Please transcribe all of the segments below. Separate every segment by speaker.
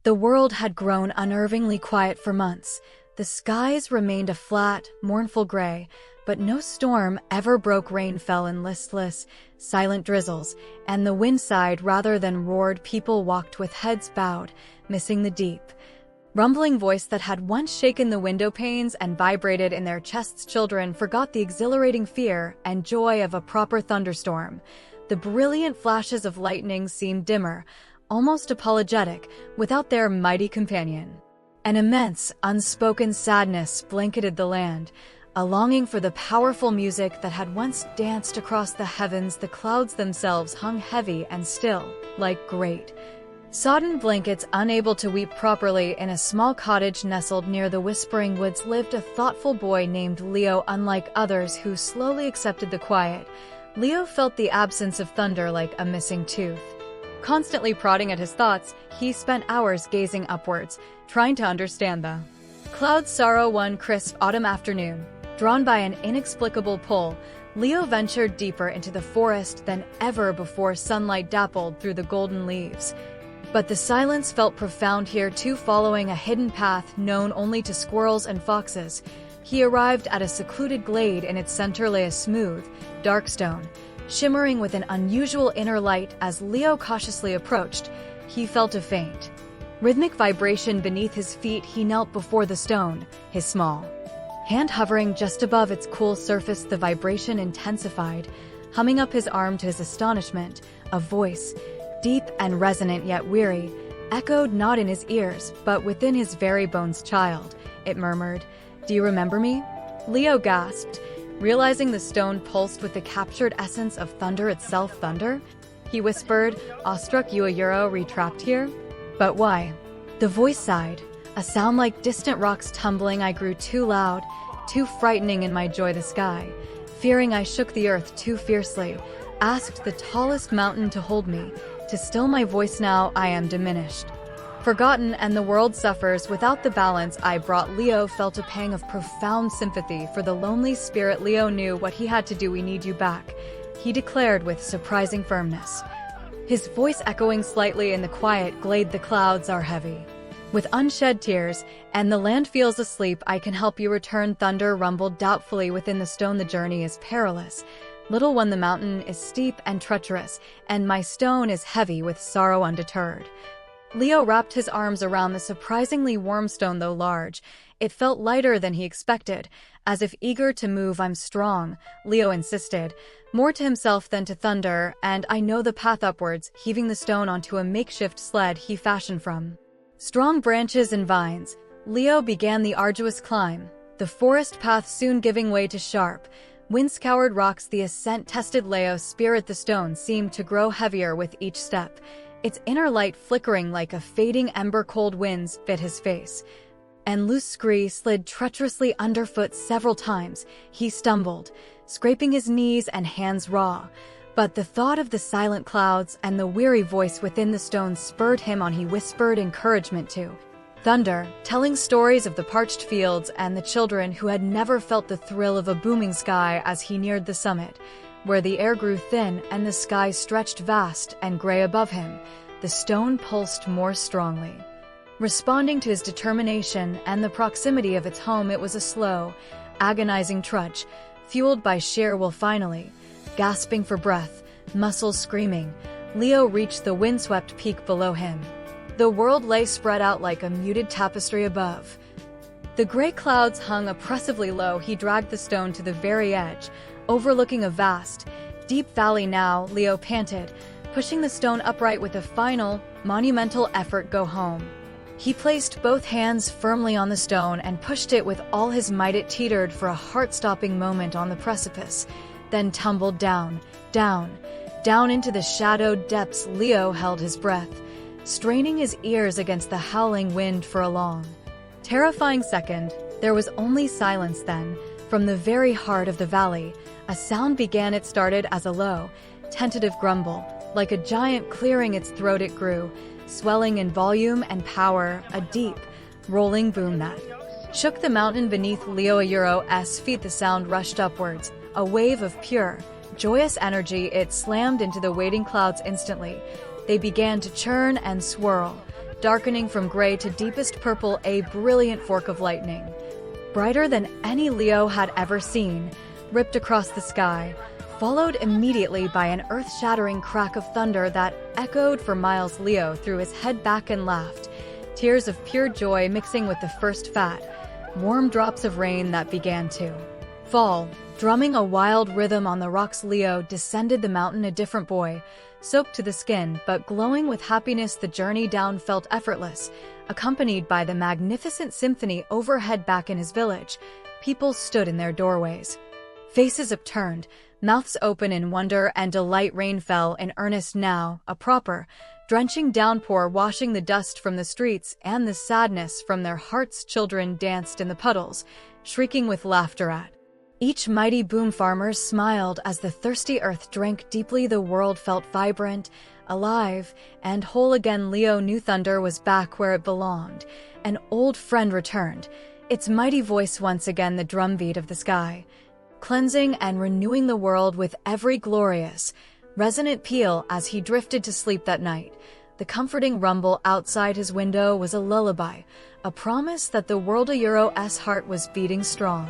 Speaker 1: The world had grown unnervingly quiet for months. The skies remained a flat, mournful gray, but no storm ever broke. Rain fell in listless, silent drizzles, and the wind sighed rather than roared. People walked with heads bowed, missing the deep, rumbling voice that had once shaken the window panes and vibrated in their chests. Children forgot the exhilarating fear and joy of a proper thunderstorm. The brilliant flashes of lightning seemed dimmer, almost apologetic, without their mighty companion. An immense, unspoken sadness blanketed the land, a longing for the powerful music that had once danced across the heavens. The clouds themselves hung heavy and still, like great, sodden blankets. Unable to weep properly, in a small cottage nestled near the Whispering Woods lived a thoughtful boy named Leo. Unlike others who slowly accepted the quiet, Leo felt the absence of thunder like a missing tooth. Constantly prodding at his thoughts, he spent hours gazing upwards, trying to understand the clouds' sorrow. One crisp autumn afternoon, drawn by an inexplicable pull, Leo ventured deeper into the forest than ever before. Sunlight dappled through the golden leaves, but the silence felt profound here too. Following a hidden path known only to squirrels and foxes, he arrived at a secluded glade. In its center lay a smooth, dark stone, shimmering with an unusual inner light. As Leo cautiously approached, he felt a faint, rhythmic vibration beneath his feet. He knelt before the stone, his small hand hovering just above its cool surface. The vibration intensified, humming up his arm. To his astonishment, a voice, deep and resonant yet weary, echoed not in his ears, but within his very bones. "Child," it murmured, "do you remember me?" Leo gasped, realizing the stone pulsed with the captured essence of thunder itself. "Thunder?" he whispered, awestruck. "You a Euro retrapped here? But why?" The voice sighed, a sound like distant rocks tumbling. "I grew too loud, too frightening in my joy. The sky, fearing I shook the earth too fiercely, asked the tallest mountain to hold me, to still my voice. Now I am diminished, forgotten, and the world suffers without the balance I brought." Leo felt a pang of profound sympathy for the lonely spirit. Leo knew what he had to do. "We need you back," he declared with surprising firmness, his voice echoing slightly in the quiet glade. "The clouds are heavy with unshed tears, and the land feels asleep. I can help you return." Thunder rumbled doubtfully within the stone. "The journey is perilous, little one. The mountain is steep and treacherous, and my stone is heavy with sorrow." Undeterred, Leo wrapped his arms around the surprisingly warm stone. Though large, it felt lighter than he expected, as if eager to move. "I'm strong," Leo insisted, more to himself than to Thunder, "and I know the path upwards," heaving the stone onto a makeshift sled he fashioned from strong branches and vines. Leo began the arduous climb, the forest path soon giving way to sharp, wind-scoured rocks. The ascent tested Leo's spirit. The stone seemed to grow heavier with each step, its inner light flickering like a fading ember. Cold winds bit his face, and loose scree slid treacherously underfoot. Several times he stumbled, scraping his knees and hands raw, but the thought of the silent clouds and the weary voice within the stone spurred him on. He whispered encouragement to Thunder, telling stories of the parched fields and the children who had never felt the thrill of a booming sky. As he neared the summit, where the air grew thin and the sky stretched vast and gray above him, the stone pulsed more strongly, responding to his determination and the proximity of its home. It was a slow, agonizing trudge, fueled by sheer will. Finally, gasping for breath, muscles screaming, Leo reached the windswept peak below him. The world lay spread out like a muted tapestry above. The gray clouds hung oppressively low. He dragged the stone to the very edge, overlooking a vast, deep valley. "Now," Leo panted, pushing the stone upright with a final, monumental effort. "Go home." He placed both hands firmly on the stone and pushed it with all his might. It teetered for a heart-stopping moment on the precipice, then tumbled down, down into the shadowed depths. Leo held his breath, straining his ears against the howling wind. For a long, terrifying second, there was only silence. Then, from the very heart of the valley, a sound began. It started as a low, tentative grumble, like a giant clearing its throat. It grew, swelling in volume and power, a deep, rolling boom that shook the mountain beneath Leo's feet. The sound rushed upwards, a wave of pure, joyous energy. It slammed into the waiting clouds instantly. They began to churn and swirl, darkening from gray to deepest purple, a brilliant fork of lightning, brighter than any Leo had ever seen, ripped across the sky, followed immediately by an earth-shattering crack of thunder that echoed for miles. Leo threw his head back and laughed, tears of pure joy mixing with the first fat, warm drops of rain that began to fall. Drumming a wild rhythm on the rocks, Leo descended the mountain, a different boy, soaked to the skin but glowing with happiness. The journey down felt effortless, accompanied by the magnificent symphony overhead. Back in his village, people stood in their doorways, faces upturned, mouths open in wonder and delight. Rain fell in earnest now, a proper, drenching downpour washing the dust from the streets and the sadness from their hearts. Children danced in the puddles, shrieking with laughter at each mighty boom. Farmers smiled as the thirsty earth drank deeply. The world felt vibrant, alive, and whole again. Leo knew thunder was back where it belonged. An old friend returned, its mighty voice once again the drumbeat of the sky, cleansing and renewing the world with every glorious, resonant peal. As he drifted to sleep that night, the comforting rumble outside his window was a lullaby, a promise that the world Euro's heart was beating strong.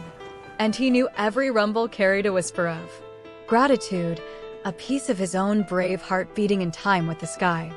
Speaker 1: And he knew every rumble carried a whisper of gratitude, a piece of his own brave heart beating in time with the sky.